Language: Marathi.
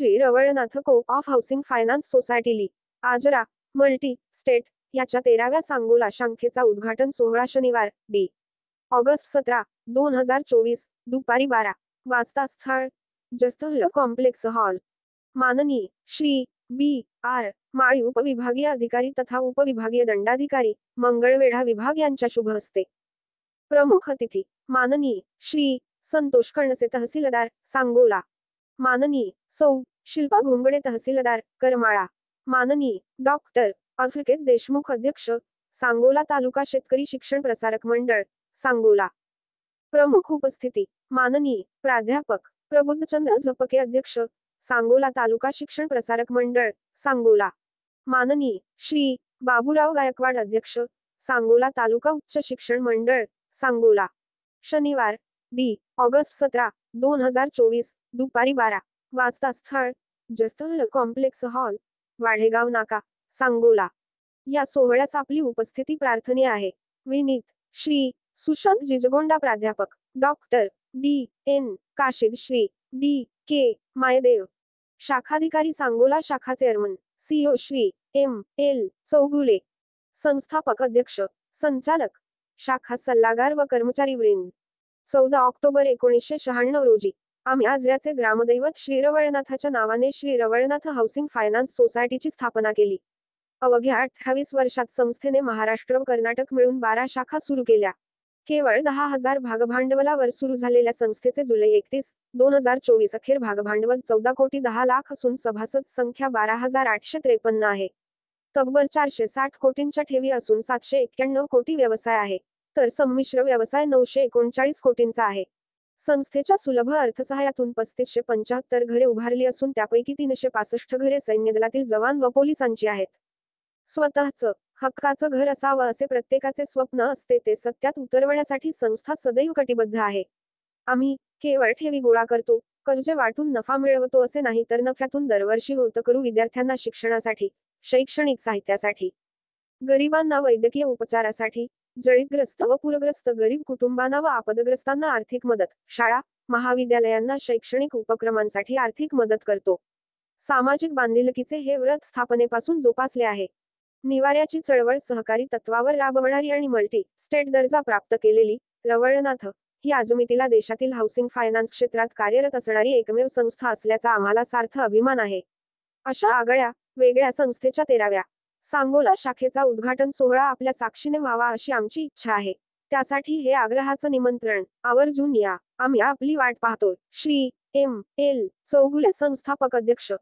Shri Rawalnath co-op housing finance society ली आजरा मल्टी स्टेट याच्या 13व्या सांगोला शाखेचा उद्घाटन सोहळा शनिवार दि. ऑगस्ट 17, 2024 दुपारी 12 वाजता स्थळ जस्तल कॉम्प्लेक्स हॉल. माननीय श्री बी. आर. माळी उपविभागीय अधिकारी तथा उपविभागीय दंडाधिकारी मंगळवेढा विभाग यांच्या शुभ हस्ते. प्रमुख अतिथी माननीय श्री संतोष कणसे तहसीलदार सांगोला. माननीय सौ शिल्पा घोंगडे तहसीलदार करमाळा. माननीय डॉक्टर अभिकेत देशमुख अध्यक्ष सांगोला तालुका शेतकरी शिक्षण प्रसारक मंडळ सांगोला. प्रमुख उपस्थिती माननीय प्राध्यापक प्रबुद्धचंद्र झपके अध्यक्ष सांगोला तालुका शिक्षण प्रसारक मंडळ सांगोला. माननीय श्री बाबूराव गायकवाड अध्यक्ष सांगोला तालुका उच्च शिक्षण मंडळ सांगोला. शनिवार दि. ऑगस्ट 17, 2024 दुपारी 12 वाजता स्थळ जस्तल कॉम्प्लेक्स हॉल वाढेगाव नाका सांगोला. या सोहळ्यास आपली उपस्थिती प्रार्थनीय आहे. विनीत श्री सुशांत जिजगोंडा प्राध्यापक doctor D. N. Kashid Shri D. K. Maydev शाखाधिकारी सांगोला शाखा chairman CO Shri M. L. Chougule संस्थापक अध्यक्ष संचालक शाखा सल्लागार व कर्मचारी वृंद. 14 ऑक्टोबर 1996 रोजी आम्ही आजऱ्याचे ग्रामदैवत श्री रवळनाथाच्या नावाने श्री रवळनाथ हाऊसिंग फायनान्स सोसायटीची स्थापना केली. अवघ्या 28 वर्षात संस्थेने महाराष्ट्र व कर्नाटक मिळून 12 शाखा सुरू केल्या. केवळ 10,000 भागभांडवलावर सुरू झालेल्या संस्थेचे जुलै 31, 2024 अखेर भागभांडवल 14 कोटी 10 लाख असून सभासद संख्या 12,853 आहे. तब्बल 460 कोटींच्या ठेवी असून 791 कोटी व्यवसाय आहे, तर संमिश्र व्यवसाय 939 कोटींचा आहे. संस्थेच्या सुलभ अर्थसहाय्यातून 3575 घरे उभारली असून त्यापैकी 365 घरे सैन्यदलातील जवान व पोलिसांची आहेत. स्वतःचं हक्काचं घर असावं असे प्रत्येकाचे स्वप्न असते, ते सत्यात उतरवण्यासाठी संस्था सदैव कटिबद्ध आहे. आम्ही केवळ ठेवी गोळा करतो, कर्ज वाटून नफा मिळवतो असे नाही, तर नफ्यातून दरवर्षी होतं करू विद्यार्थ्यांना शिक्षणासाठी, शैक्षणिक साहित्यासाठी, गरिबांना वैद्यकीय उपचारासाठी, जळीतग्रस्त व पूरग्रस्त गरीब कुटुंबांना व आपदग्रस्तांना आर्थिक मदत, शाळा महाविद्यालयांना शैक्षणिक उपक्रमांसाठी आर्थिक मदत करतो. सामाजिक बांधिलकीचे हे व्रत स्थापनेपासून जोपासले आहे. निवाऱ्याची चळवळ सहकारी तत्वावर राबवणारी आणि मल्टी स्टेट दर्जा प्राप्त केलेली रवळनाथ ही आजमितीला देशातील हाऊसिंग फायनान्स क्षेत्रात कार्यरत असणारी एकमेव संस्था असल्याचा आम्हाला सार्थ अभिमान आहे. अशा आगळ्या वेगळ्या संस्थेच्या 13व्या सांगोला शाखेचा उद्घाटन सोहळा आपल्या साक्षीने व्हावा अशी आमची इच्छा आहे. त्यासाठी हे आग्रहाचं निमंत्रण. आवर्जून या. आम्ही आपली वाट पाहतोय. श्री एम. एल. चौगुले संस्थापक अध्यक्ष.